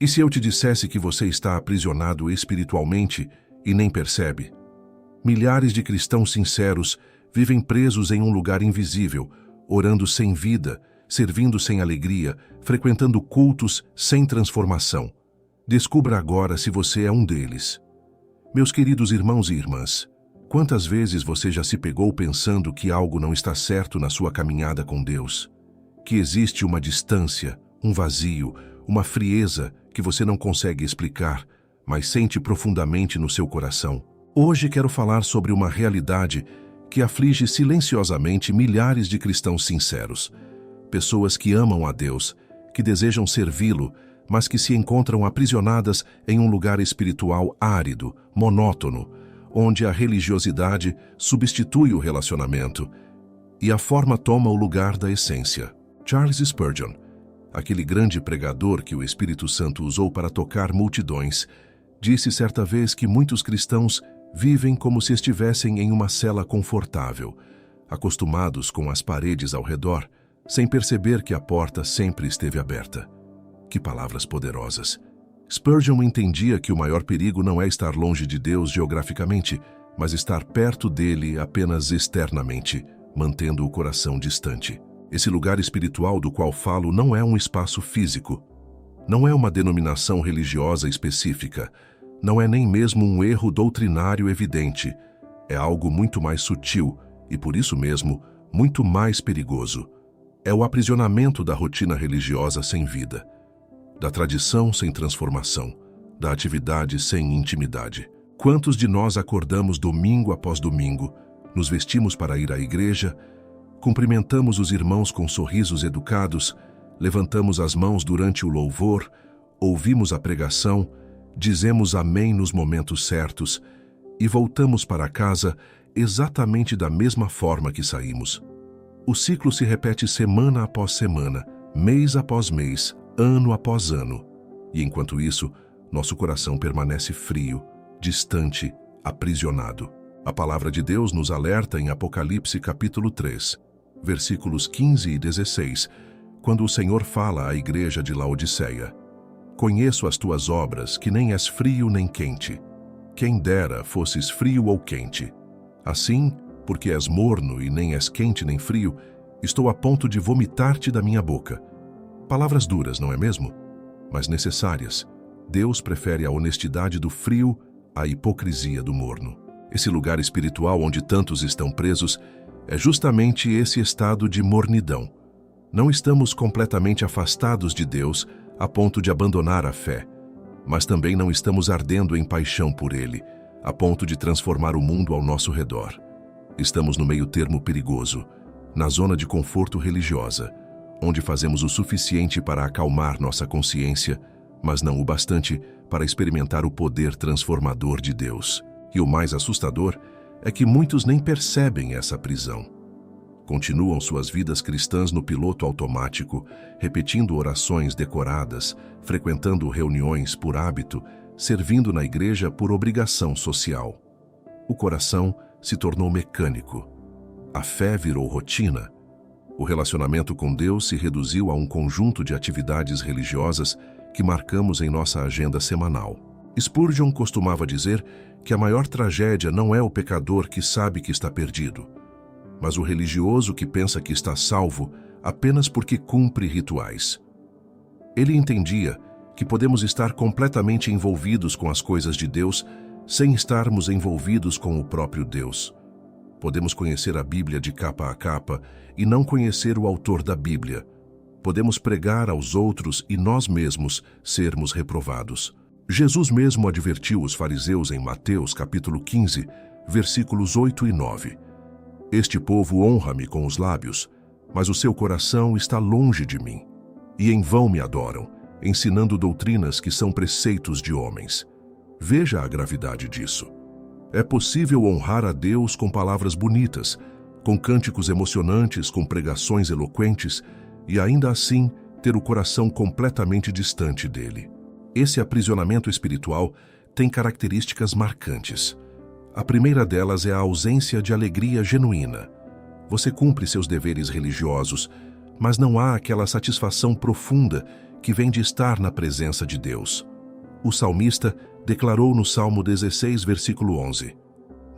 E se eu te dissesse que você está aprisionado espiritualmente e nem percebe? Milhares de cristãos sinceros vivem presos em um lugar invisível, orando sem vida, servindo sem alegria, frequentando cultos sem transformação. Descubra agora se você é um deles. Meus queridos irmãos e irmãs, quantas vezes você já se pegou pensando que algo não está certo na sua caminhada com Deus? Que existe uma distância, um vazio, uma frieza que você não consegue explicar, mas sente profundamente no seu coração? Hoje quero falar sobre uma realidade que aflige silenciosamente milhares de cristãos sinceros. Pessoas que amam a Deus, que desejam servi-lo, mas que se encontram aprisionadas em um lugar espiritual árido, monótono, onde a religiosidade substitui o relacionamento e a forma toma o lugar da essência. Charles Spurgeon, aquele grande pregador que o Espírito Santo usou para tocar multidões, disse certa vez que muitos cristãos vivem como se estivessem em uma cela confortável, acostumados com as paredes ao redor, sem perceber que a porta sempre esteve aberta. Que palavras poderosas! Spurgeon entendia que o maior perigo não é estar longe de Deus geograficamente, mas estar perto dele apenas externamente, mantendo o coração distante. Esse lugar espiritual do qual falo não é um espaço físico, não é uma denominação religiosa específica, não é nem mesmo um erro doutrinário evidente. É algo muito mais sutil e, por isso mesmo, muito mais perigoso. É o aprisionamento da rotina religiosa sem vida, da tradição sem transformação, da atividade sem intimidade. Quantos de nós acordamos domingo após domingo, nos vestimos para ir à igreja, cumprimentamos os irmãos com sorrisos educados, levantamos as mãos durante o louvor, ouvimos a pregação, dizemos amém nos momentos certos e voltamos para casa exatamente da mesma forma que saímos? O ciclo se repete semana após semana, mês após mês, ano após ano. E enquanto isso, nosso coração permanece frio, distante, aprisionado. A palavra de Deus nos alerta em Apocalipse capítulo 3, versículos 15 e 16, quando o Senhor fala à igreja de Laodiceia: Conheço as tuas obras, que nem és frio nem quente. Quem dera fosses frio ou quente. Assim, porque és morno e nem és quente nem frio, estou a ponto de vomitar-te da minha boca. Palavras duras, não é mesmo? Mas necessárias. Deus prefere a honestidade do frio à hipocrisia do morno. Esse lugar espiritual onde tantos estão presos é justamente esse estado de mornidão. Não estamos completamente afastados de Deus a ponto de abandonar a fé, mas também não estamos ardendo em paixão por Ele, a ponto de transformar o mundo ao nosso redor. Estamos no meio-termo perigoso, na zona de conforto religiosa, onde fazemos o suficiente para acalmar nossa consciência, mas não o bastante para experimentar o poder transformador de Deus. E o mais assustador é que muitos nem percebem essa prisão. Continuam suas vidas cristãs no piloto automático, repetindo orações decoradas, frequentando reuniões por hábito, servindo na igreja por obrigação social. O coração se tornou mecânico. A fé virou rotina. O relacionamento com Deus se reduziu a um conjunto de atividades religiosas que marcamos em nossa agenda semanal. Spurgeon costumava dizer que a maior tragédia não é o pecador que sabe que está perdido, mas o religioso que pensa que está salvo apenas porque cumpre rituais. Ele entendia que podemos estar completamente envolvidos com as coisas de Deus sem estarmos envolvidos com o próprio Deus. Podemos conhecer a Bíblia de capa a capa e não conhecer o autor da Bíblia. Podemos pregar aos outros e nós mesmos sermos reprovados. Jesus mesmo advertiu os fariseus em Mateus capítulo 15, versículos 8 e 9. Este povo honra-me com os lábios, mas o seu coração está longe de mim. E em vão me adoram, ensinando doutrinas que são preceitos de homens. Veja a gravidade disso. É possível honrar a Deus com palavras bonitas, com cânticos emocionantes, com pregações eloquentes, e ainda assim ter o coração completamente distante dele. Esse aprisionamento espiritual tem características marcantes. A primeira delas é a ausência de alegria genuína. Você cumpre seus deveres religiosos, mas não há aquela satisfação profunda que vem de estar na presença de Deus. O salmista declarou no Salmo 16, versículo 11: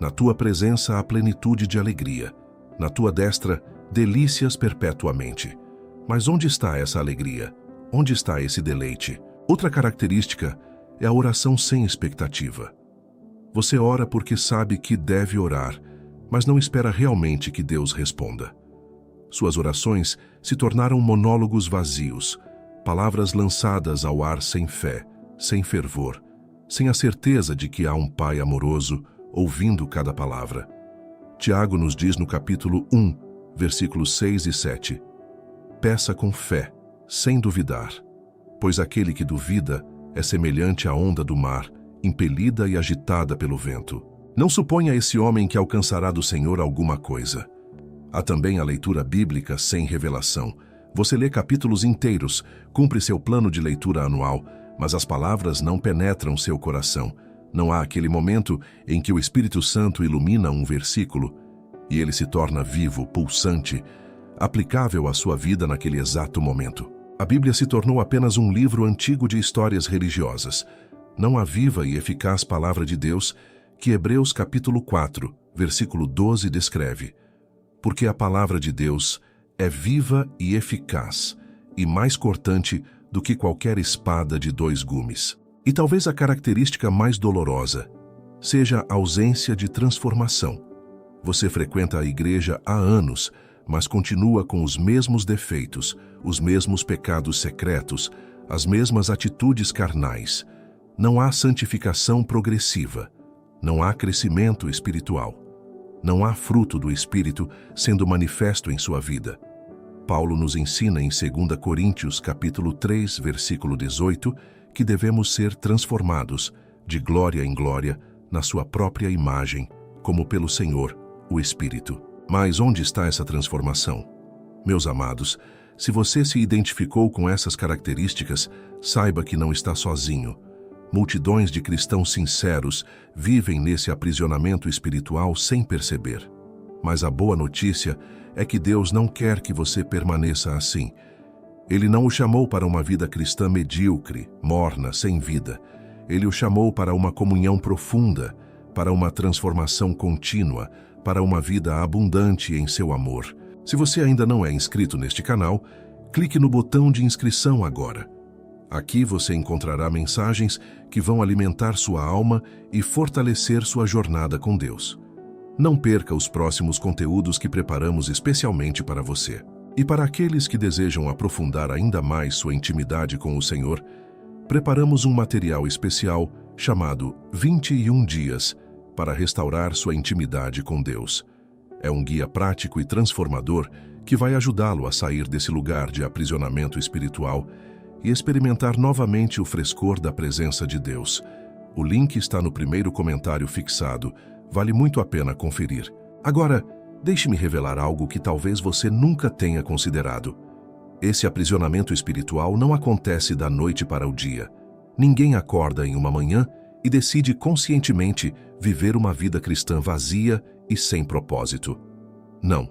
Na tua presença há plenitude de alegria, na tua destra, delícias perpetuamente. Mas onde está essa alegria? Onde está esse deleite? Outra característica é a oração sem expectativa. Você ora porque sabe que deve orar, mas não espera realmente que Deus responda. Suas orações se tornaram monólogos vazios, palavras lançadas ao ar sem fé, sem fervor, sem a certeza de que há um Pai amoroso ouvindo cada palavra. Tiago nos diz no capítulo 1, versículos 6 e 7: Peça com fé, sem duvidar, pois aquele que duvida é semelhante à onda do mar, impelida e agitada pelo vento. Não suponha esse homem que alcançará do Senhor alguma coisa. Há também a leitura bíblica sem revelação. Você lê capítulos inteiros, cumpre seu plano de leitura anual, mas as palavras não penetram seu coração. Não há aquele momento em que o Espírito Santo ilumina um versículo e ele se torna vivo, pulsante, aplicável à sua vida naquele exato momento. A Bíblia se tornou apenas um livro antigo de histórias religiosas, não a viva e eficaz palavra de Deus que Hebreus capítulo 4, versículo 12 descreve. Porque a palavra de Deus é viva e eficaz, e mais cortante do que qualquer espada de 2 gumes. E talvez a característica mais dolorosa seja a ausência de transformação. Você frequenta a igreja há anos, mas continua com os mesmos defeitos, os mesmos pecados secretos, as mesmas atitudes carnais. Não há santificação progressiva, não há crescimento espiritual, não há fruto do Espírito sendo manifesto em sua vida. Paulo nos ensina em 2 Coríntios capítulo 3, versículo 18, que devemos ser transformados, de glória em glória, na sua própria imagem, como pelo Senhor, o Espírito. Mas onde está essa transformação? Meus amados, se você se identificou com essas características, saiba que não está sozinho. Multidões de cristãos sinceros vivem nesse aprisionamento espiritual sem perceber. Mas a boa notícia é que Deus não quer que você permaneça assim. Ele não o chamou para uma vida cristã medíocre, morna, sem vida. Ele o chamou para uma comunhão profunda, para uma transformação contínua, para uma vida abundante em seu amor. Se você ainda não é inscrito neste canal, clique no botão de inscrição agora. Aqui você encontrará mensagens que vão alimentar sua alma e fortalecer sua jornada com Deus. Não perca os próximos conteúdos que preparamos especialmente para você. E para aqueles que desejam aprofundar ainda mais sua intimidade com o Senhor, preparamos um material especial chamado 21 Dias para restaurar sua intimidade com Deus. É um guia prático e transformador que vai ajudá-lo a sair desse lugar de aprisionamento espiritual e experimentar novamente o frescor da presença de Deus. O link está no primeiro comentário fixado. Vale muito a pena conferir. Agora, deixe-me revelar algo que talvez você nunca tenha considerado. Esse aprisionamento espiritual não acontece da noite para o dia. Ninguém acorda em uma manhã e decide conscientemente viver uma vida cristã vazia e sem propósito. Não.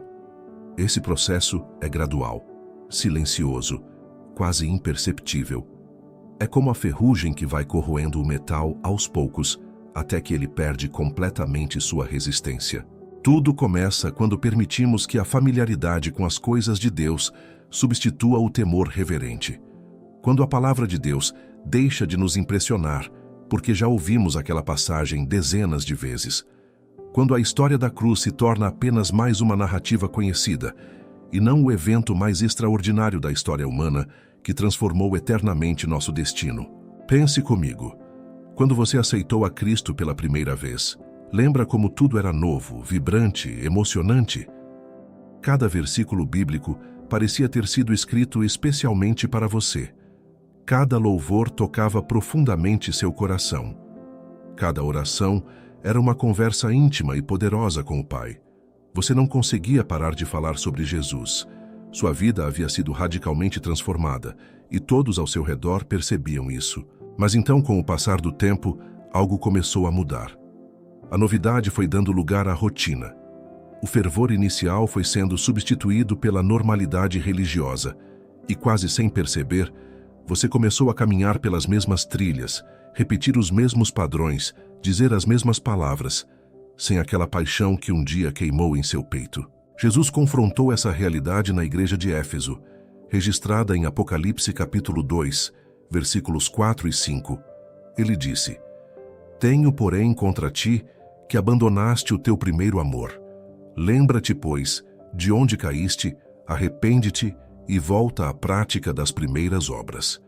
Esse processo é gradual, silencioso, quase imperceptível. É como a ferrugem que vai corroendo o metal aos poucos, até que ele perde completamente sua resistência. Tudo começa quando permitimos que a familiaridade com as coisas de Deus substitua o temor reverente. Quando a palavra de Deus deixa de nos impressionar, porque já ouvimos aquela passagem dezenas de vezes. Quando a história da cruz se torna apenas mais uma narrativa conhecida, e não o evento mais extraordinário da história humana que transformou eternamente nosso destino. Pense comigo. Quando você aceitou a Cristo pela primeira vez, lembra como tudo era novo, vibrante, emocionante? Cada versículo bíblico parecia ter sido escrito especialmente para você. Cada louvor tocava profundamente seu coração. Cada oração era uma conversa íntima e poderosa com o Pai. Você não conseguia parar de falar sobre Jesus. Sua vida havia sido radicalmente transformada, e todos ao seu redor percebiam isso. Mas então, com o passar do tempo, algo começou a mudar. A novidade foi dando lugar à rotina. O fervor inicial foi sendo substituído pela normalidade religiosa, e quase sem perceber, Você começou a caminhar pelas mesmas trilhas, repetir os mesmos padrões, dizer as mesmas palavras, sem aquela paixão que um dia queimou em seu peito. Jesus confrontou essa realidade na igreja de Éfeso, registrada em Apocalipse capítulo 2, versículos 4 e 5. Ele disse: Tenho, porém, contra ti que abandonaste o teu primeiro amor. Lembra-te, pois, de onde caíste, arrepende-te e volta à prática das primeiras obras.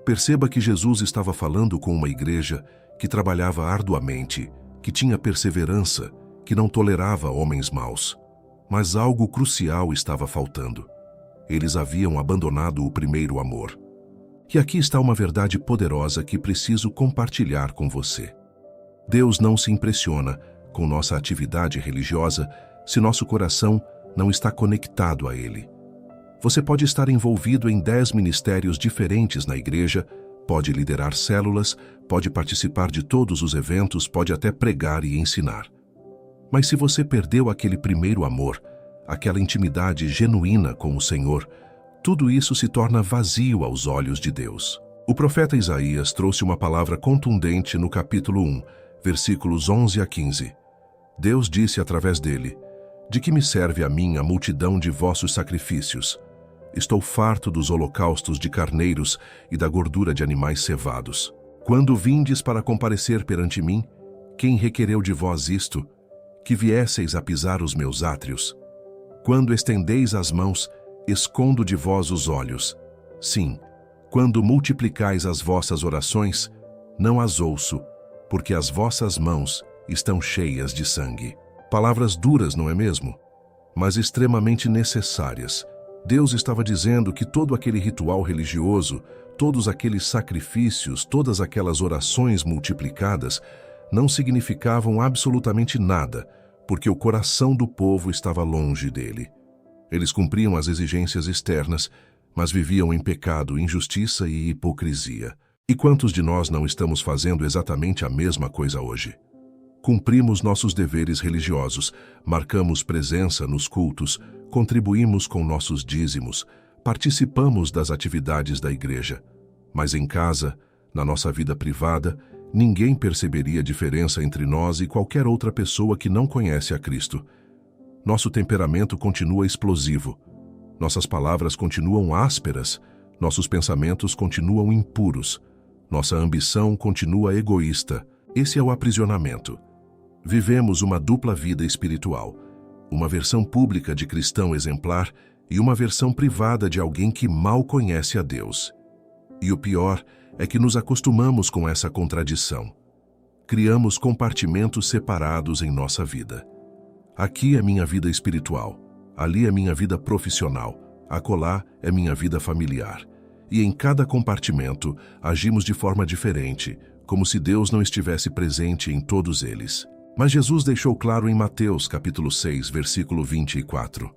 Perceba que Jesus estava falando com uma igreja que trabalhava arduamente, que tinha perseverança, que não tolerava homens maus. Mas algo crucial estava faltando. Eles haviam abandonado o primeiro amor. E aqui está uma verdade poderosa que preciso compartilhar com você. Deus não se impressiona com nossa atividade religiosa se nosso coração não está conectado a Ele. Você pode estar envolvido em 10 ministérios diferentes na igreja, pode liderar células, pode participar de todos os eventos, pode até pregar e ensinar. Mas se você perdeu aquele primeiro amor, aquela intimidade genuína com o Senhor, tudo isso se torna vazio aos olhos de Deus. O profeta Isaías trouxe uma palavra contundente no capítulo 1, versículos 11 a 15. Deus disse através dele: De que me serve a mim a multidão de vossos sacrifícios? Estou farto dos holocaustos de carneiros e da gordura de animais cevados. Quando vindes para comparecer perante mim, quem requereu de vós isto? Que viesseis a pisar os meus átrios? Quando estendeis as mãos, escondo de vós os olhos. Sim, quando multiplicais as vossas orações, não as ouço, porque as vossas mãos estão cheias de sangue. Palavras duras, não é mesmo? Mas extremamente necessárias. Deus estava dizendo que todo aquele ritual religioso, todos aqueles sacrifícios, todas aquelas orações multiplicadas, não significavam absolutamente nada, porque o coração do povo estava longe dele. Eles cumpriam as exigências externas, mas viviam em pecado, injustiça e hipocrisia. E quantos de nós não estamos fazendo exatamente a mesma coisa hoje? Cumprimos nossos deveres religiosos, marcamos presença nos cultos, contribuímos com nossos dízimos, participamos das atividades da igreja. Mas em casa, na nossa vida privada, ninguém perceberia a diferença entre nós e qualquer outra pessoa que não conhece a Cristo. Nosso temperamento continua explosivo, nossas palavras continuam ásperas, nossos pensamentos continuam impuros, nossa ambição continua egoísta. Esse é o aprisionamento. Vivemos uma dupla vida espiritual, uma versão pública de cristão exemplar e uma versão privada de alguém que mal conhece a Deus. E o pior é que nos acostumamos com essa contradição. Criamos compartimentos separados em nossa vida. Aqui é minha vida espiritual, ali é minha vida profissional, acolá é minha vida familiar. E em cada compartimento agimos de forma diferente, como se Deus não estivesse presente em todos eles. Mas Jesus deixou claro em Mateus capítulo 6, versículo 24.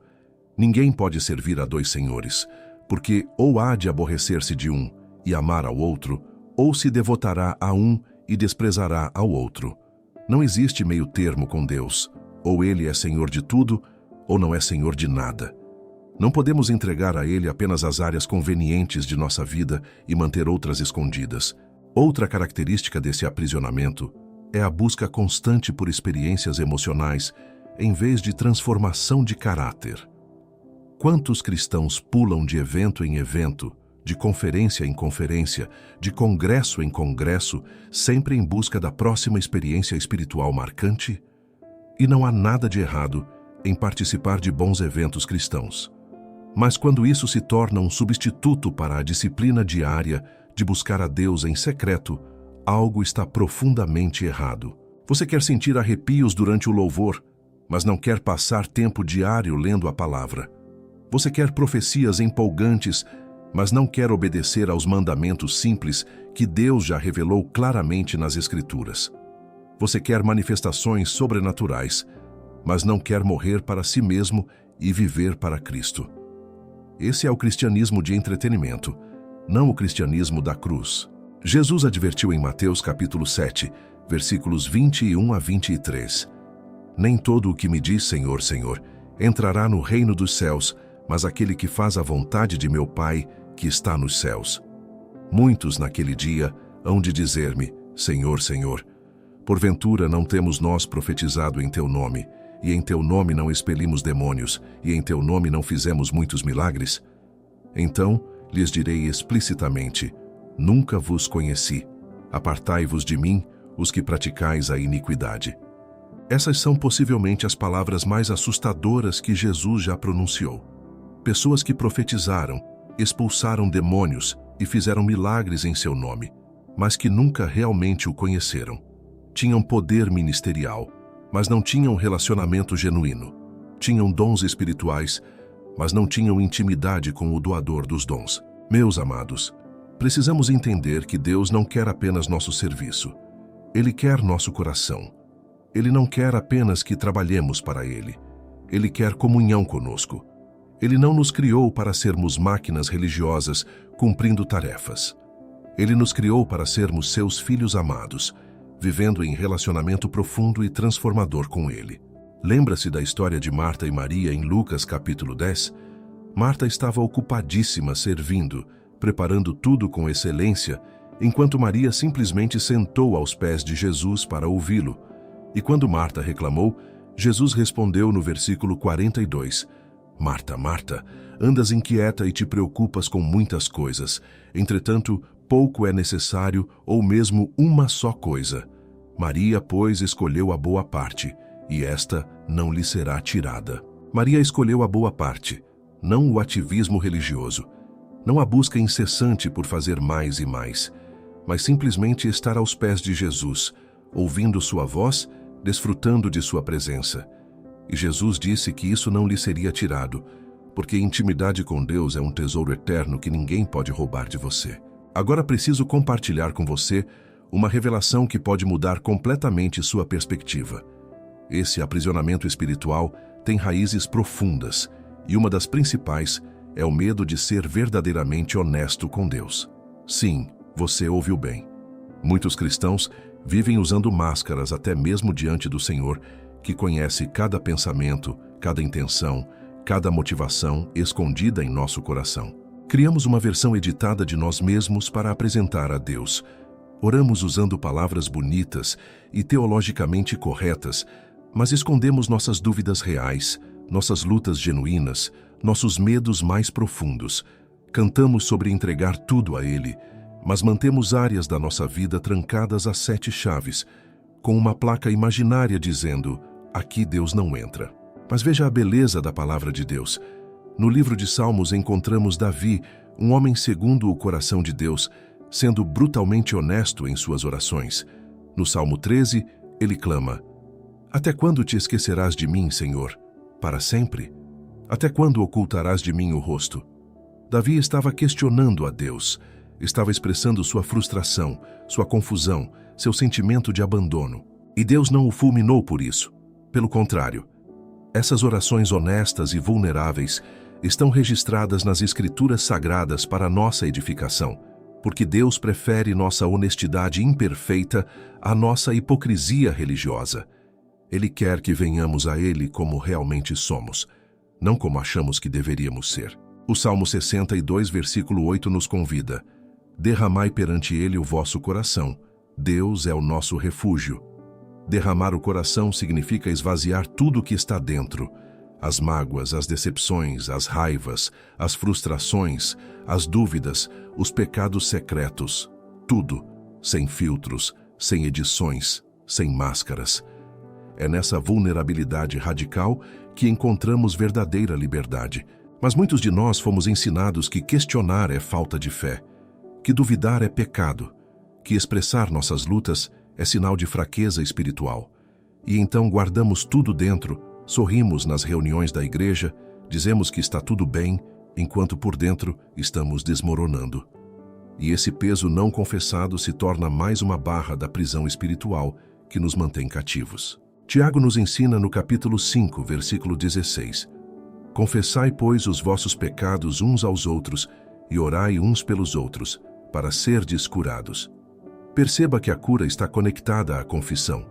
Ninguém pode servir a dois senhores, porque ou há de aborrecer-se de um e amar ao outro, ou se devotará a um e desprezará ao outro. Não existe meio termo com Deus. Ou Ele é Senhor de tudo, ou não é Senhor de nada. Não podemos entregar a Ele apenas as áreas convenientes de nossa vida e manter outras escondidas. Outra característica desse aprisionamento é a busca constante por experiências emocionais, em vez de transformação de caráter. Quantos cristãos pulam de evento em evento, de conferência em conferência, de congresso em congresso, sempre em busca da próxima experiência espiritual marcante? E não há nada de errado em participar de bons eventos cristãos. Mas quando isso se torna um substituto para a disciplina diária de buscar a Deus em secreto, algo está profundamente errado. Você quer sentir arrepios durante o louvor, mas não quer passar tempo diário lendo a palavra. Você quer profecias empolgantes, mas não quer obedecer aos mandamentos simples que Deus já revelou claramente nas Escrituras. Você quer manifestações sobrenaturais, mas não quer morrer para si mesmo e viver para Cristo. Esse é o cristianismo de entretenimento, não o cristianismo da cruz. Jesus advertiu em Mateus capítulo 7, versículos 21 a 23. Nem todo o que me diz Senhor, Senhor, entrará no reino dos céus, mas aquele que faz a vontade de meu Pai, que está nos céus. Muitos naquele dia hão de dizer-me: Senhor, Senhor, porventura não temos nós profetizado em teu nome, e em teu nome não expelimos demônios, e em teu nome não fizemos muitos milagres? Então lhes direi explicitamente: nunca vos conheci. Apartai-vos de mim, os que praticais a iniquidade. Essas são possivelmente as palavras mais assustadoras que Jesus já pronunciou. Pessoas que profetizaram, expulsaram demônios e fizeram milagres em seu nome, mas que nunca realmente o conheceram. Tinham poder ministerial, mas não tinham relacionamento genuíno. Tinham dons espirituais, mas não tinham intimidade com o doador dos dons. Meus amados, precisamos entender que Deus não quer apenas nosso serviço. Ele quer nosso coração. Ele não quer apenas que trabalhemos para Ele. Ele quer comunhão conosco. Ele não nos criou para sermos máquinas religiosas cumprindo tarefas. Ele nos criou para sermos seus filhos amados, vivendo em relacionamento profundo e transformador com Ele. Lembra-se da história de Marta e Maria em Lucas capítulo 10? Marta estava ocupadíssima servindo, preparando tudo com excelência, enquanto Maria simplesmente sentou aos pés de Jesus para ouvi-lo. E quando Marta reclamou, Jesus respondeu no versículo 42, Marta, Marta, andas inquieta e te preocupas com muitas coisas. Entretanto, pouco é necessário, ou mesmo uma só coisa. Maria, pois, escolheu a boa parte, e esta não lhe será tirada. Maria escolheu a boa parte, não o ativismo religioso, não a busca incessante por fazer mais e mais, mas simplesmente estar aos pés de Jesus, ouvindo sua voz, desfrutando de sua presença. E Jesus disse que isso não lhe seria tirado, porque intimidade com Deus é um tesouro eterno que ninguém pode roubar de você. Agora preciso compartilhar com você uma revelação que pode mudar completamente sua perspectiva. Esse aprisionamento espiritual tem raízes profundas, e uma das principais é o medo de ser verdadeiramente honesto com Deus. Sim, você ouviu bem. Muitos cristãos vivem usando máscaras até mesmo diante do Senhor, que conhece cada pensamento, cada intenção, cada motivação escondida em nosso coração. Criamos uma versão editada de nós mesmos para apresentar a Deus. Oramos usando palavras bonitas e teologicamente corretas, mas escondemos nossas dúvidas reais, nossas lutas genuínas, nossos medos mais profundos. Cantamos sobre entregar tudo a Ele, mas mantemos áreas da nossa vida trancadas a 7 chaves, com uma placa imaginária dizendo: aqui Deus não entra. Mas veja a beleza da palavra de Deus. No livro de Salmos encontramos Davi, um homem segundo o coração de Deus, sendo brutalmente honesto em suas orações. No Salmo 13, ele clama: até quando te esquecerás de mim, Senhor? Para sempre? Até quando ocultarás de mim o rosto? Davi estava questionando a Deus, estava expressando sua frustração, sua confusão, seu sentimento de abandono. E Deus não o fulminou por isso. Pelo contrário, essas orações honestas e vulneráveis estão registradas nas Escrituras Sagradas para nossa edificação, porque Deus prefere nossa honestidade imperfeita à nossa hipocrisia religiosa. Ele quer que venhamos a Ele como realmente somos, não como achamos que deveríamos ser. O Salmo 62, versículo 8 nos convida: derramai perante Ele o vosso coração, Deus é o nosso refúgio. Derramar o coração significa esvaziar tudo o que está dentro: as mágoas, as decepções, as raivas, as frustrações, as dúvidas, os pecados secretos. Tudo, sem filtros, sem edições, sem máscaras. É nessa vulnerabilidade radical que encontramos verdadeira liberdade. Mas muitos de nós fomos ensinados que questionar é falta de fé, que duvidar é pecado, que expressar nossas lutas é sinal de fraqueza espiritual. E então guardamos tudo dentro, sorrimos nas reuniões da igreja, dizemos que está tudo bem, enquanto por dentro estamos desmoronando. E esse peso não confessado se torna mais uma barra da prisão espiritual que nos mantém cativos. Tiago nos ensina no capítulo 5, versículo 16: confessai, pois, os vossos pecados uns aos outros e orai uns pelos outros, para serdes curados. Perceba que a cura está conectada à confissão.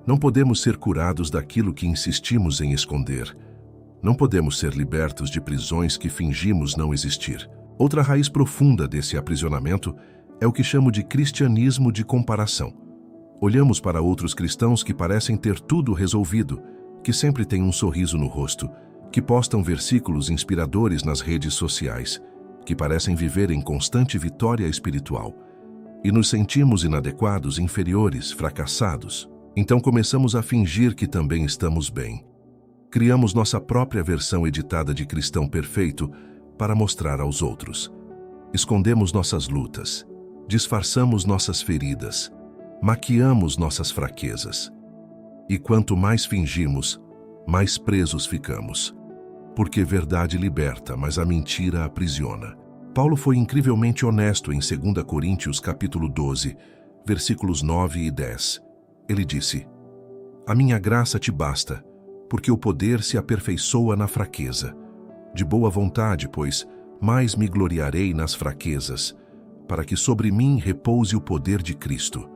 Não podemos ser curados daquilo que insistimos em esconder. Não podemos ser libertos de prisões que fingimos não existir. Outra raiz profunda desse aprisionamento É o que chamo de cristianismo de comparação. Olhamos para outros cristãos que parecem ter tudo resolvido, que sempre têm um sorriso no rosto, que postam versículos inspiradores nas redes sociais, que parecem viver em constante vitória espiritual. E nos sentimos inadequados, inferiores, fracassados. Então começamos a fingir que também estamos bem. Criamos nossa própria versão editada de cristão perfeito para mostrar aos outros. Escondemos nossas lutas, disfarçamos nossas feridas, maquiamos nossas fraquezas. E quanto mais fingimos, mais presos ficamos. Porque verdade liberta, mas a mentira aprisiona. Paulo foi incrivelmente honesto em 2 Coríntios capítulo 12, versículos 9 e 10. Ele disse: "A minha graça te basta, porque o poder se aperfeiçoa na fraqueza. De boa vontade, pois, mais me gloriarei nas fraquezas, para que sobre mim repouse o poder de Cristo.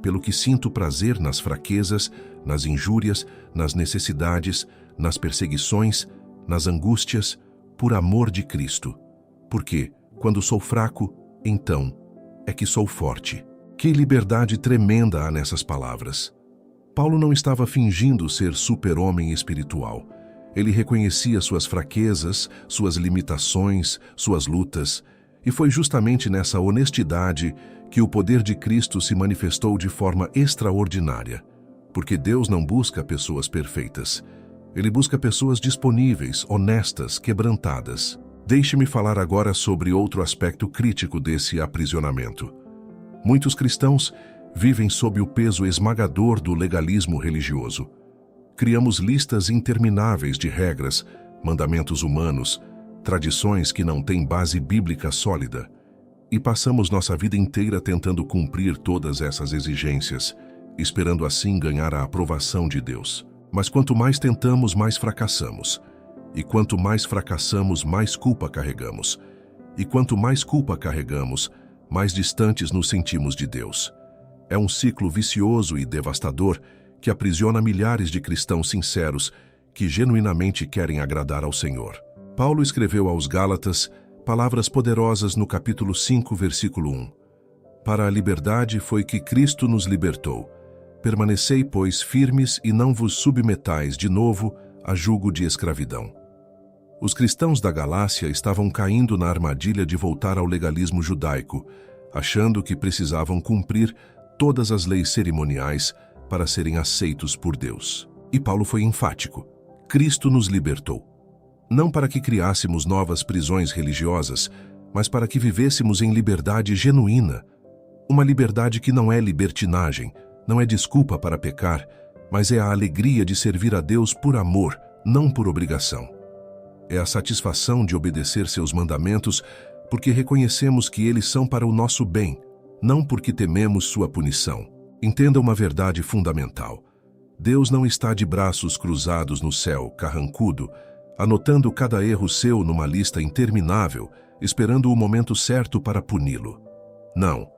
Pelo que sinto prazer nas fraquezas, nas injúrias, nas necessidades, nas perseguições, nas angústias, por amor de Cristo. Porque, quando sou fraco, então é que sou forte." Que liberdade tremenda há nessas palavras. Paulo não estava fingindo ser super-homem espiritual. Ele reconhecia suas fraquezas, suas limitações, suas lutas, e foi justamente nessa honestidade que o poder de Cristo se manifestou de forma extraordinária. Porque Deus não busca pessoas perfeitas. Ele busca pessoas disponíveis, honestas, quebrantadas. Deixe-me falar agora sobre outro aspecto crítico desse aprisionamento. Muitos cristãos vivem sob o peso esmagador do legalismo religioso. Criamos listas intermináveis de regras, mandamentos humanos, tradições que não têm base bíblica sólida. E passamos nossa vida inteira tentando cumprir todas essas exigências, esperando assim ganhar a aprovação de Deus. Mas quanto mais tentamos, mais fracassamos. E quanto mais fracassamos, mais culpa carregamos. E quanto mais culpa carregamos, mais distantes nos sentimos de Deus. É um ciclo vicioso e devastador que aprisiona milhares de cristãos sinceros que genuinamente querem agradar ao Senhor. Paulo escreveu aos Gálatas palavras poderosas no capítulo 5, versículo 1. "Para a liberdade foi que Cristo nos libertou. Permanecei, pois, firmes e não vos submetais de novo a jugo de escravidão." Os cristãos da Galácia estavam caindo na armadilha de voltar ao legalismo judaico, achando que precisavam cumprir todas as leis cerimoniais para serem aceitos por Deus. E Paulo foi enfático: Cristo nos libertou. Não para que criássemos novas prisões religiosas, mas para que vivêssemos em liberdade genuína. Uma liberdade que não é libertinagem, não é desculpa para pecar, mas é a alegria de servir a Deus por amor, não por obrigação. É a satisfação de obedecer seus mandamentos porque reconhecemos que eles são para o nosso bem, não porque tememos sua punição. Entenda uma verdade fundamental. Deus não está de braços cruzados no céu, carrancudo, anotando cada erro seu numa lista interminável, esperando o momento certo para puni-lo. Não.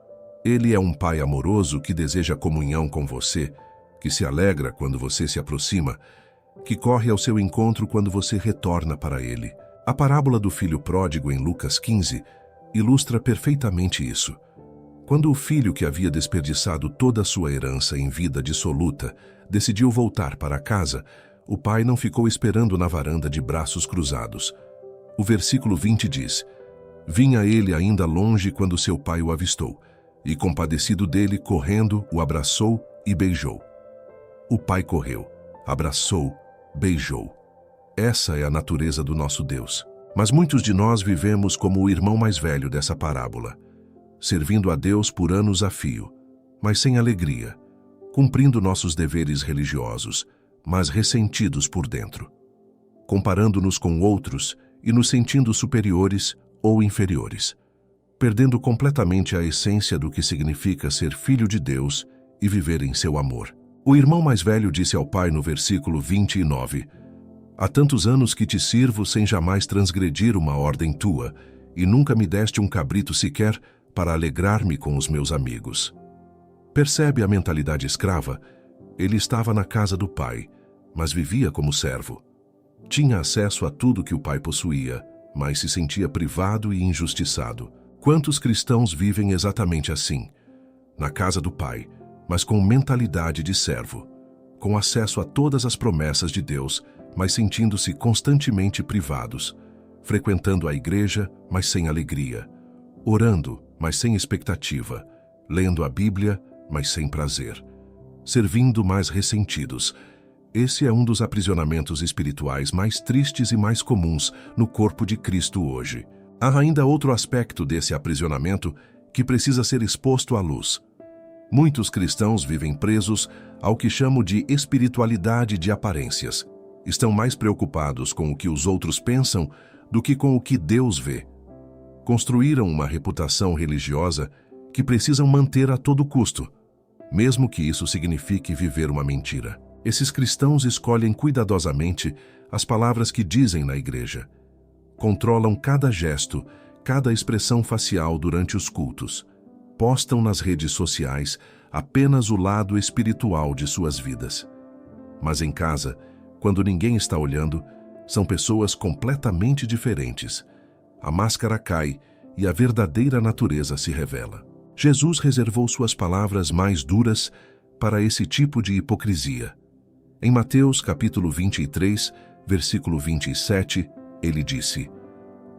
Ele é um pai amoroso que deseja comunhão com você, que se alegra quando você se aproxima, que corre ao seu encontro quando você retorna para ele. A parábola do filho pródigo em Lucas 15 ilustra perfeitamente isso. Quando o filho que havia desperdiçado toda a sua herança em vida dissoluta decidiu voltar para casa, o pai não ficou esperando na varanda de braços cruzados. O versículo 20 diz: "Vinha ele ainda longe quando seu pai o avistou, e compadecido dele, correndo, o abraçou e beijou." O pai correu, abraçou, beijou. Essa é a natureza do nosso Deus. Mas muitos de nós vivemos como o irmão mais velho dessa parábola, servindo a Deus por anos a fio, mas sem alegria, cumprindo nossos deveres religiosos, mas ressentidos por dentro, comparando-nos com outros e nos sentindo superiores ou inferiores, perdendo completamente a essência do que significa ser filho de Deus e viver em seu amor. O irmão mais velho disse ao pai no versículo 29, "Há tantos anos que te sirvo sem jamais transgredir uma ordem tua, e nunca me deste um cabrito sequer para alegrar-me com os meus amigos." Percebe a mentalidade escrava? Ele estava na casa do pai, mas vivia como servo. Tinha acesso a tudo que o pai possuía, mas se sentia privado e injustiçado. Quantos cristãos vivem exatamente assim? Na casa do Pai, mas com mentalidade de servo, com acesso a todas as promessas de Deus, mas sentindo-se constantemente privados, frequentando a igreja, mas sem alegria, orando, mas sem expectativa, lendo a Bíblia, mas sem prazer, servindo, mas ressentidos. Esse é um dos aprisionamentos espirituais mais tristes e mais comuns no corpo de Cristo hoje. Há ainda outro aspecto desse aprisionamento que precisa ser exposto à luz. Muitos cristãos vivem presos ao que chamo de espiritualidade de aparências. Estão mais preocupados com o que os outros pensam do que com o que Deus vê. Construíram uma reputação religiosa que precisam manter a todo custo, mesmo que isso signifique viver uma mentira. Esses cristãos escolhem cuidadosamente as palavras que dizem na igreja. Controlam cada gesto, cada expressão facial durante os cultos. Postam nas redes sociais apenas o lado espiritual de suas vidas. Mas em casa, quando ninguém está olhando, são pessoas completamente diferentes. A máscara cai e a verdadeira natureza se revela. Jesus reservou suas palavras mais duras para esse tipo de hipocrisia. Em Mateus capítulo 23, versículo 27, ele disse: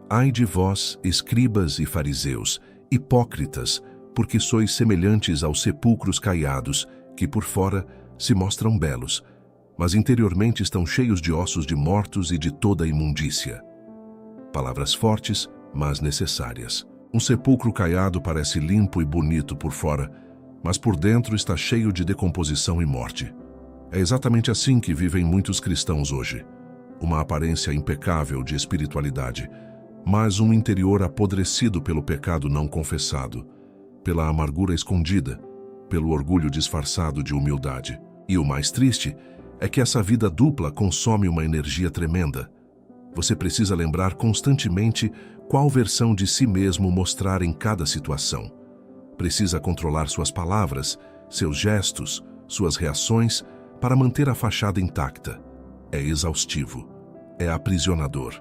Ai de vós, escribas e fariseus, hipócritas, porque sois semelhantes aos sepulcros caiados, que por fora se mostram belos, mas interiormente estão cheios de ossos de mortos e de toda imundícia. Palavras fortes, mas necessárias. Um sepulcro caiado parece limpo e bonito por fora, mas por dentro está cheio de decomposição e morte. É exatamente assim que vivem muitos cristãos hoje. Uma aparência impecável de espiritualidade, mas um interior apodrecido pelo pecado não confessado, pela amargura escondida, pelo orgulho disfarçado de humildade. E o mais triste é que essa vida dupla consome uma energia tremenda. Você precisa lembrar constantemente qual versão de si mesmo mostrar em cada situação. Precisa controlar suas palavras, seus gestos, suas reações, para manter a fachada intacta. É exaustivo, é aprisionador.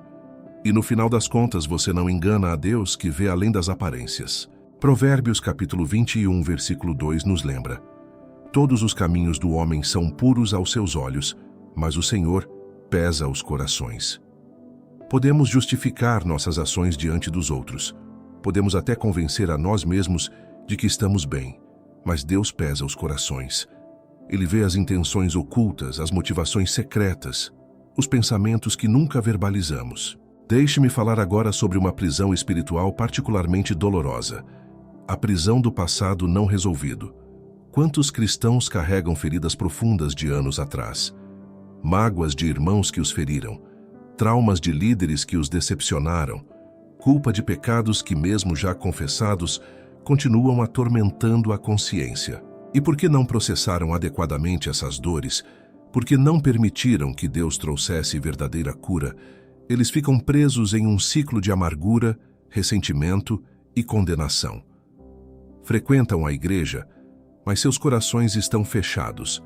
E no final das contas você não engana a Deus que vê além das aparências. Provérbios capítulo 21, versículo 2 nos lembra: Todos os caminhos do homem são puros aos seus olhos, mas o Senhor pesa os corações. Podemos justificar nossas ações diante dos outros. Podemos até convencer a nós mesmos de que estamos bem, mas Deus pesa os corações. Ele vê as intenções ocultas, as motivações secretas, os pensamentos que nunca verbalizamos. Deixe-me falar agora sobre uma prisão espiritual particularmente dolorosa: a prisão do passado não resolvido. Quantos cristãos carregam feridas profundas de anos atrás? Mágoas de irmãos que os feriram, traumas de líderes que os decepcionaram, culpa de pecados que, mesmo já confessados, continuam atormentando a consciência. E por que não processaram adequadamente essas dores? Porque não permitiram que Deus trouxesse verdadeira cura, eles ficam presos em um ciclo de amargura, ressentimento e condenação. Frequentam a igreja, mas seus corações estão fechados.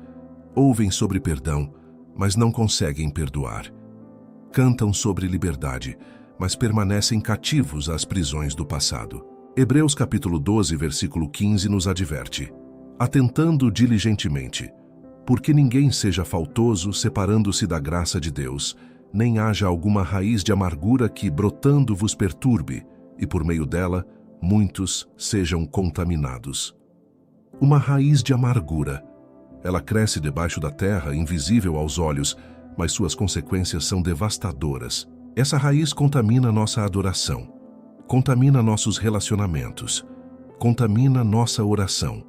Ouvem sobre perdão, mas não conseguem perdoar. Cantam sobre liberdade, mas permanecem cativos às prisões do passado. Hebreus capítulo 12, versículo 15 nos adverte: Atentando diligentemente, porque ninguém seja faltoso separando-se da graça de Deus, nem haja alguma raiz de amargura que, brotando, vos perturbe, e por meio dela, muitos sejam contaminados. Uma raiz de amargura. Ela cresce debaixo da terra, invisível aos olhos, mas suas consequências são devastadoras. Essa raiz contamina nossa adoração, contamina nossos relacionamentos, contamina nossa oração,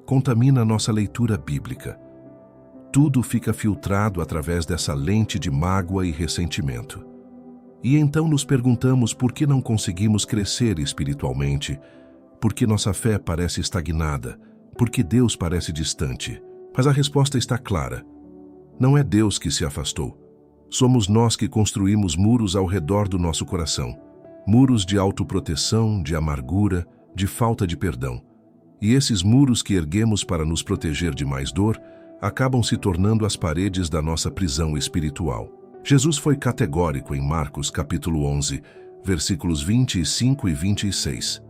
contamina nossa leitura bíblica. Tudo fica filtrado através dessa lente de mágoa e ressentimento. E então nos perguntamos por que não conseguimos crescer espiritualmente, por que nossa fé parece estagnada, por que Deus parece distante. Mas a resposta está clara. Não é Deus que se afastou. Somos nós que construímos muros ao redor do nosso coração. Muros de autoproteção, de amargura, de falta de perdão. E esses muros que erguemos para nos proteger de mais dor acabam se tornando as paredes da nossa prisão espiritual. Jesus foi categórico em Marcos capítulo 11, versículos 25 e 26.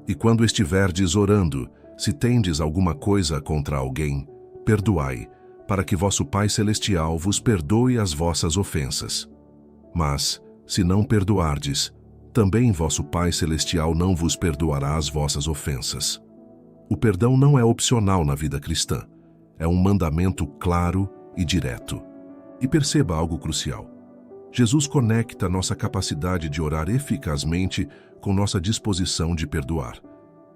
E quando estiverdes orando, se tendes alguma coisa contra alguém, perdoai, para que vosso Pai Celestial vos perdoe as vossas ofensas. Mas, se não perdoardes, também vosso Pai Celestial não vos perdoará as vossas ofensas. O perdão não é opcional na vida cristã. É um mandamento claro e direto. E perceba algo crucial. Jesus conecta nossa capacidade de orar eficazmente com nossa disposição de perdoar.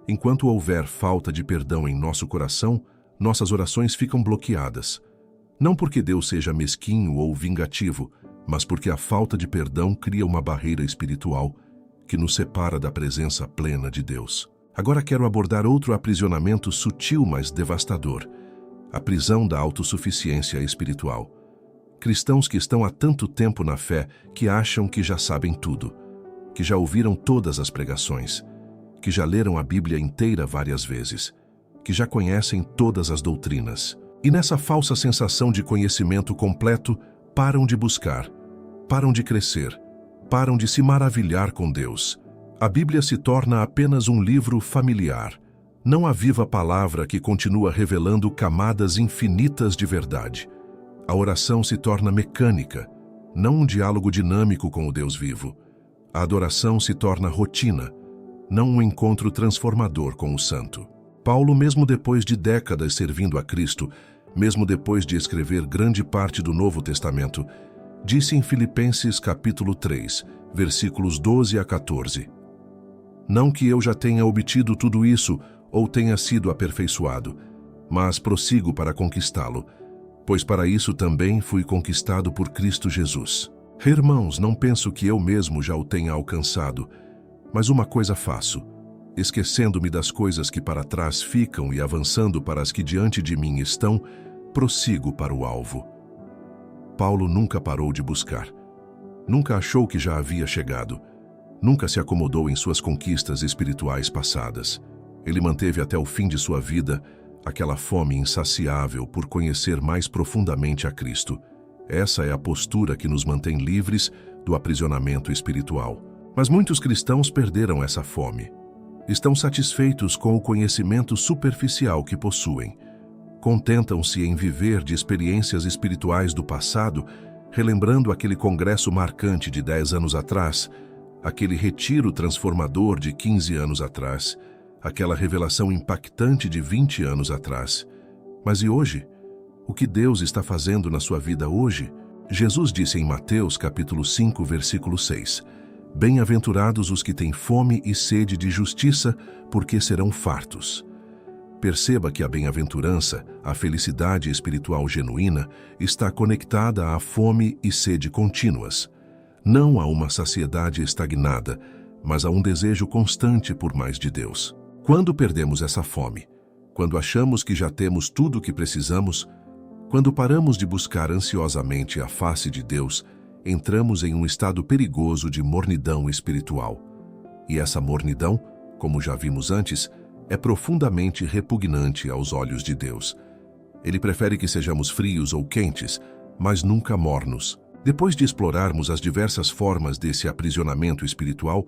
Enquanto houver falta de perdão em nosso coração, nossas orações ficam bloqueadas. Não porque Deus seja mesquinho ou vingativo, mas porque a falta de perdão cria uma barreira espiritual que nos separa da presença plena de Deus. Agora quero abordar outro aprisionamento sutil, mas devastador: a prisão da autossuficiência espiritual. Cristãos que estão há tanto tempo na fé que acham que já sabem tudo, que já ouviram todas as pregações, que já leram a Bíblia inteira várias vezes, que já conhecem todas as doutrinas. E nessa falsa sensação de conhecimento completo, param de buscar, param de crescer, param de se maravilhar com Deus. A Bíblia se torna apenas um livro familiar, não a viva palavra que continua revelando camadas infinitas de verdade. A oração se torna mecânica, não um diálogo dinâmico com o Deus vivo. A adoração se torna rotina, não um encontro transformador com o Santo. Paulo, mesmo depois de décadas servindo a Cristo, mesmo depois de escrever grande parte do Novo Testamento, disse em Filipenses capítulo 3, versículos 12 a 14: Não que eu já tenha obtido tudo isso ou tenha sido aperfeiçoado, mas prossigo para conquistá-lo, pois para isso também fui conquistado por Cristo Jesus. Irmãos, não penso que eu mesmo já o tenha alcançado, mas uma coisa faço, esquecendo-me das coisas que para trás ficam e avançando para as que diante de mim estão, prossigo para o alvo. Paulo nunca parou de buscar. Nunca achou que já havia chegado. Nunca se acomodou em suas conquistas espirituais passadas. Ele manteve até o fim de sua vida aquela fome insaciável por conhecer mais profundamente a Cristo. Essa é a postura que nos mantém livres do aprisionamento espiritual. Mas muitos cristãos perderam essa fome. Estão satisfeitos com o conhecimento superficial que possuem. Contentam-se em viver de experiências espirituais do passado, relembrando aquele congresso marcante de 10 anos atrás, aquele retiro transformador de 15 anos atrás, aquela revelação impactante de 20 anos atrás. Mas e hoje? O que Deus está fazendo na sua vida hoje? Jesus disse em Mateus capítulo 5, versículo 6: Bem-aventurados os que têm fome e sede de justiça, porque serão fartos. Perceba que a bem-aventurança, a felicidade espiritual genuína, está conectada à fome e sede contínuas. Não a uma saciedade estagnada, mas a um desejo constante por mais de Deus. Quando perdemos essa fome, quando achamos que já temos tudo o que precisamos, quando paramos de buscar ansiosamente a face de Deus, entramos em um estado perigoso de mornidão espiritual. E essa mornidão, como já vimos antes, é profundamente repugnante aos olhos de Deus. Ele prefere que sejamos frios ou quentes, mas nunca mornos. Depois de explorarmos as diversas formas desse aprisionamento espiritual,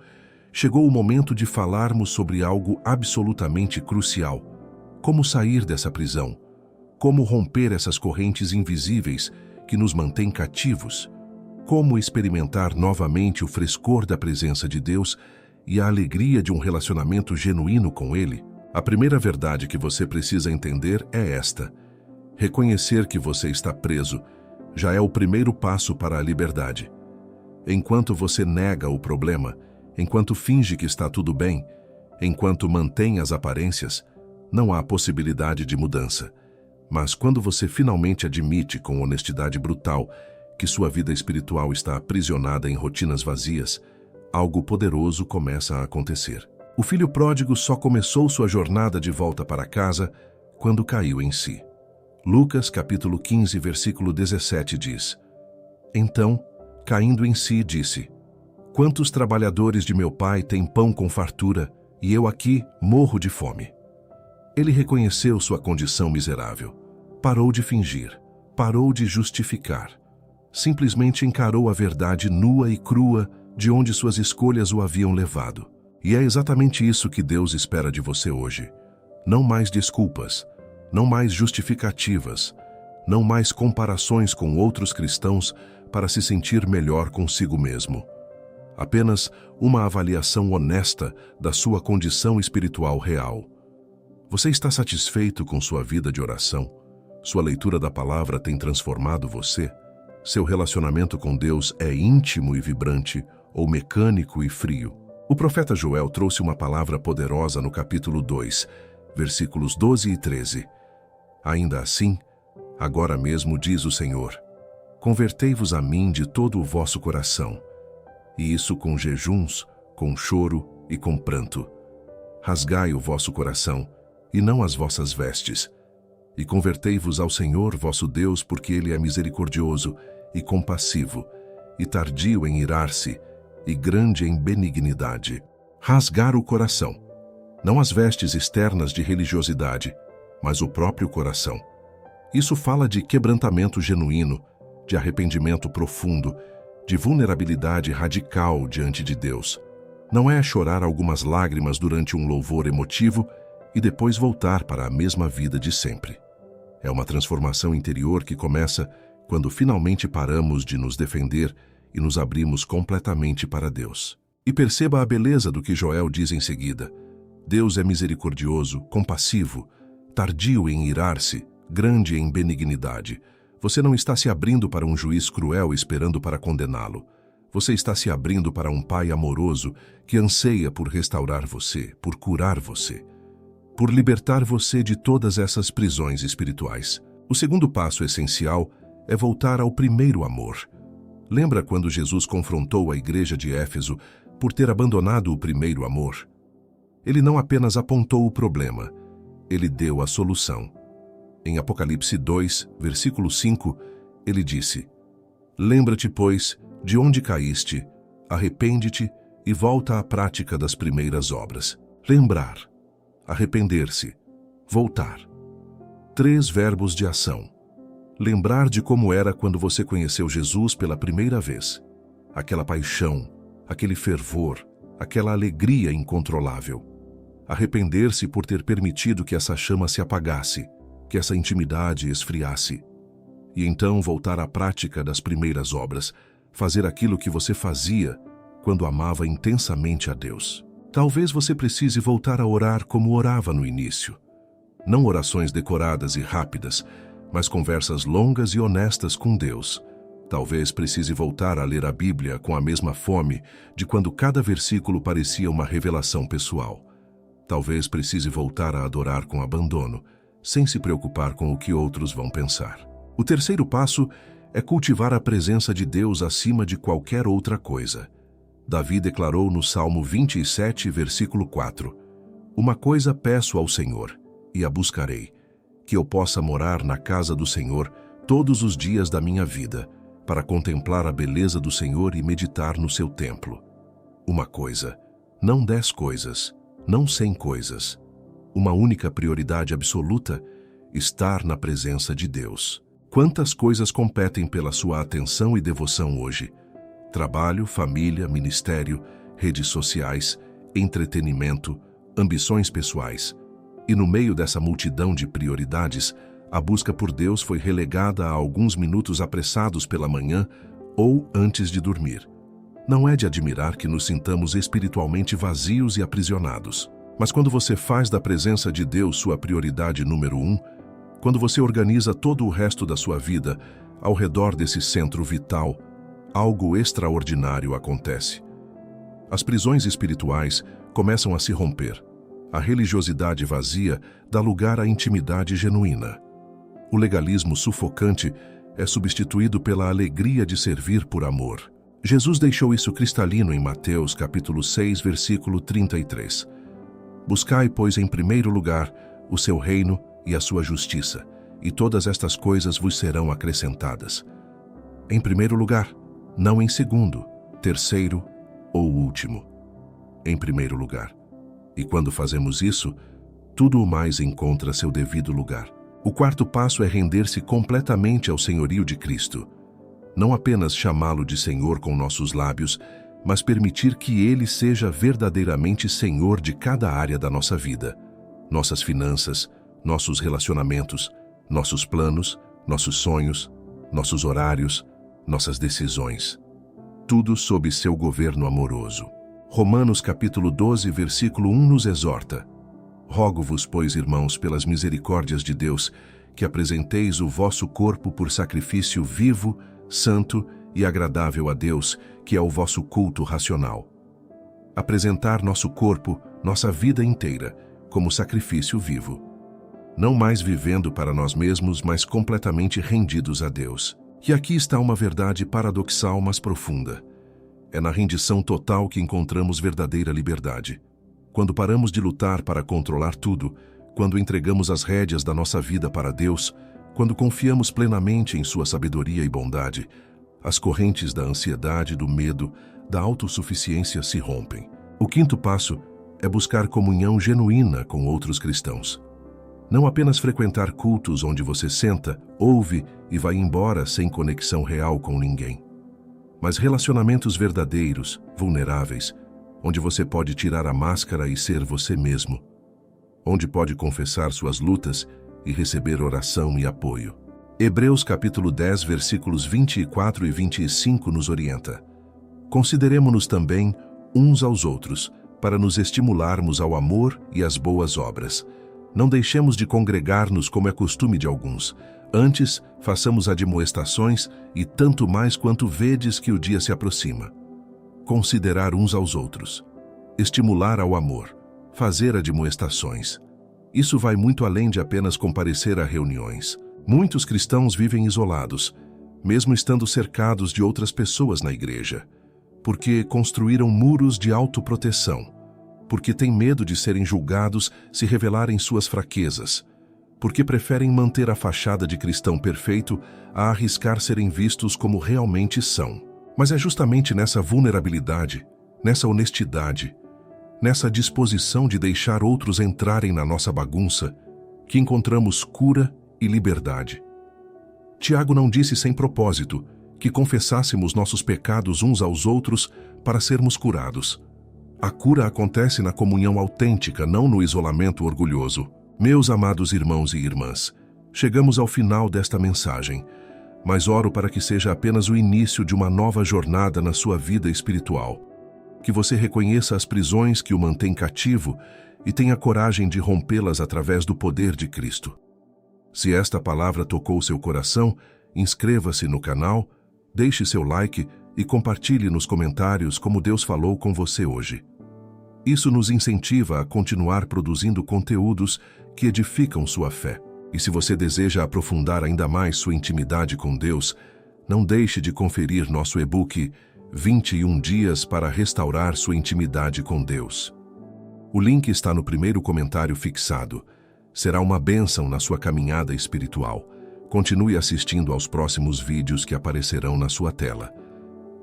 chegou o momento de falarmos sobre algo absolutamente crucial: como sair dessa prisão, como romper essas correntes invisíveis que nos mantêm cativos, como experimentar novamente o frescor da presença de Deus e a alegria de um relacionamento genuíno com Ele. A primeira verdade que você precisa entender é esta: reconhecer que você está preso já é o primeiro passo para a liberdade. Enquanto você nega o problema, enquanto finge que está tudo bem, enquanto mantém as aparências, não há possibilidade de mudança. Mas quando você finalmente admite com honestidade brutal que sua vida espiritual está aprisionada em rotinas vazias, algo poderoso começa a acontecer. O filho pródigo só começou sua jornada de volta para casa quando caiu em si. Lucas capítulo 15, versículo 17 diz: Então, caindo em si, disse: Quantos trabalhadores de meu pai têm pão com fartura, e eu aqui morro de fome? Ele reconheceu sua condição miserável. Parou de fingir, parou de justificar. Simplesmente encarou a verdade nua e crua de onde suas escolhas o haviam levado. E é exatamente isso que Deus espera de você hoje. Não mais desculpas, não mais justificativas, não mais comparações com outros cristãos para se sentir melhor consigo mesmo. Apenas uma avaliação honesta da sua condição espiritual real. Você está satisfeito com sua vida de oração? Sua leitura da palavra tem transformado você? Seu relacionamento com Deus é íntimo e vibrante ou mecânico e frio? O profeta Joel trouxe uma palavra poderosa no capítulo 2, versículos 12 e 13. Ainda assim, agora mesmo diz o Senhor, convertei-vos a mim de todo o vosso coração, e isso com jejuns, com choro e com pranto. Rasgai o vosso coração, e não as vossas vestes, e convertei-vos ao Senhor vosso Deus, porque Ele é misericordioso e compassivo, e tardio em irar-se, e grande em benignidade. Rasgar o coração, não as vestes externas de religiosidade, mas o próprio coração. Isso fala de quebrantamento genuíno, de arrependimento profundo, de vulnerabilidade radical diante de Deus. Não é chorar algumas lágrimas durante um louvor emotivo e depois voltar para a mesma vida de sempre. É uma transformação interior que começa quando finalmente paramos de nos defender e nos abrimos completamente para Deus. E perceba a beleza do que Joel diz em seguida. Deus é misericordioso, compassivo, tardio em irar-se, grande em benignidade. Você não está se abrindo para um juiz cruel esperando para condená-lo. Você está se abrindo para um Pai amoroso que anseia por restaurar você, por curar você, por libertar você de todas essas prisões espirituais. O segundo passo essencial é voltar ao primeiro amor. Lembra quando Jesus confrontou a igreja de Éfeso por ter abandonado o primeiro amor? Ele não apenas apontou o problema, ele deu a solução. Em Apocalipse 2, versículo 5, ele disse, lembra-te, pois, de onde caíste, arrepende-te e volta à prática das primeiras obras. Lembrar, arrepender-se, voltar. 3 verbos de ação. Lembrar de como era quando você conheceu Jesus pela primeira vez. Aquela paixão, aquele fervor, aquela alegria incontrolável. Arrepender-se por ter permitido que essa chama se apagasse, que essa intimidade esfriasse. E então voltar à prática das primeiras obras, fazer aquilo que você fazia quando amava intensamente a Deus. Talvez você precise voltar a orar como orava no início. Não orações decoradas e rápidas, mas conversas longas e honestas com Deus. Talvez precise voltar a ler a Bíblia com a mesma fome de quando cada versículo parecia uma revelação pessoal. Talvez precise voltar a adorar com abandono, sem se preocupar com o que outros vão pensar. O terceiro passo é cultivar a presença de Deus acima de qualquer outra coisa. Davi declarou no Salmo 27, versículo 4, uma coisa peço ao Senhor, e a buscarei, que eu possa morar na casa do Senhor todos os dias da minha vida, para contemplar a beleza do Senhor e meditar no seu templo. Uma coisa, não 10 coisas, não 100 coisas. Uma única prioridade absoluta, estar na presença de Deus. Quantas coisas competem pela sua atenção e devoção hoje? Trabalho, família, ministério, redes sociais, entretenimento, ambições pessoais. E no meio dessa multidão de prioridades, a busca por Deus foi relegada a alguns minutos apressados pela manhã ou antes de dormir. Não é de admirar que nos sintamos espiritualmente vazios e aprisionados. Mas quando você faz da presença de Deus sua prioridade número 1, quando você organiza todo o resto da sua vida ao redor desse centro vital, algo extraordinário acontece. As prisões espirituais começam a se romper. A religiosidade vazia dá lugar à intimidade genuína. O legalismo sufocante é substituído pela alegria de servir por amor. Jesus deixou isso cristalino em Mateus capítulo 6, versículo 33. Buscai, pois, em primeiro lugar o seu reino e a sua justiça, e todas estas coisas vos serão acrescentadas. Em primeiro lugar, não em segundo, terceiro ou último. Em primeiro lugar. E quando fazemos isso, tudo o mais encontra seu devido lugar. O quarto passo é render-se completamente ao senhorio de Cristo. Não apenas chamá-lo de Senhor com nossos lábios, mas permitir que Ele seja verdadeiramente Senhor de cada área da nossa vida. Nossas finanças, nossos relacionamentos, nossos planos, nossos sonhos, nossos horários, nossas decisões. Tudo sob seu governo amoroso. Romanos capítulo 12, versículo 1 nos exorta: Rogo-vos, pois, irmãos, pelas misericórdias de Deus, que apresenteis o vosso corpo por sacrifício vivo, santo e agradável a Deus, que é o vosso culto racional. Apresentar nosso corpo, nossa vida inteira, como sacrifício vivo. Não mais vivendo para nós mesmos, mas completamente rendidos a Deus. E aqui está uma verdade paradoxal, mas profunda. É na rendição total que encontramos verdadeira liberdade. Quando paramos de lutar para controlar tudo, quando entregamos as rédeas da nossa vida para Deus, quando confiamos plenamente em sua sabedoria e bondade, as correntes da ansiedade, do medo, da autossuficiência se rompem. O quinto passo é buscar comunhão genuína com outros cristãos. Não apenas frequentar cultos onde você senta, ouve e vai embora sem conexão real com ninguém, mas relacionamentos verdadeiros, vulneráveis, onde você pode tirar a máscara e ser você mesmo, onde pode confessar suas lutas e receber oração e apoio. Hebreus capítulo 10, versículos 24 e 25 nos orienta: Consideremo-nos também uns aos outros, para nos estimularmos ao amor e às boas obras. Não deixemos de congregar-nos como é costume de alguns. Antes, façamos admoestações, e tanto mais quanto vedes que o dia se aproxima. Considerar uns aos outros. Estimular ao amor. Fazer admoestações. Isso vai muito além de apenas comparecer a reuniões. Muitos cristãos vivem isolados, mesmo estando cercados de outras pessoas na igreja, porque construíram muros de autoproteção, porque têm medo de serem julgados se revelarem suas fraquezas, porque preferem manter a fachada de cristão perfeito a arriscar serem vistos como realmente são. Mas é justamente nessa vulnerabilidade, nessa honestidade, nessa disposição de deixar outros entrarem na nossa bagunça, que encontramos cura e liberdade. Tiago não disse sem propósito que confessássemos nossos pecados uns aos outros para sermos curados. A cura acontece na comunhão autêntica, não no isolamento orgulhoso. Meus amados irmãos e irmãs, chegamos ao final desta mensagem, mas oro para que seja apenas o início de uma nova jornada na sua vida espiritual. Que você reconheça as prisões que o mantêm cativo e tenha coragem de rompê-las através do poder de Cristo. Se esta palavra tocou seu coração, inscreva-se no canal, deixe seu like e compartilhe nos comentários como Deus falou com você hoje. Isso nos incentiva a continuar produzindo conteúdos que edificam sua fé. E se você deseja aprofundar ainda mais sua intimidade com Deus, não deixe de conferir nosso e-book 21 Dias para Restaurar Sua Intimidade com Deus. O link está no primeiro comentário fixado. Será uma bênção na sua caminhada espiritual. Continue assistindo aos próximos vídeos que aparecerão na sua tela.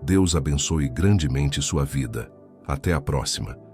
Deus abençoe grandemente sua vida. Até a próxima.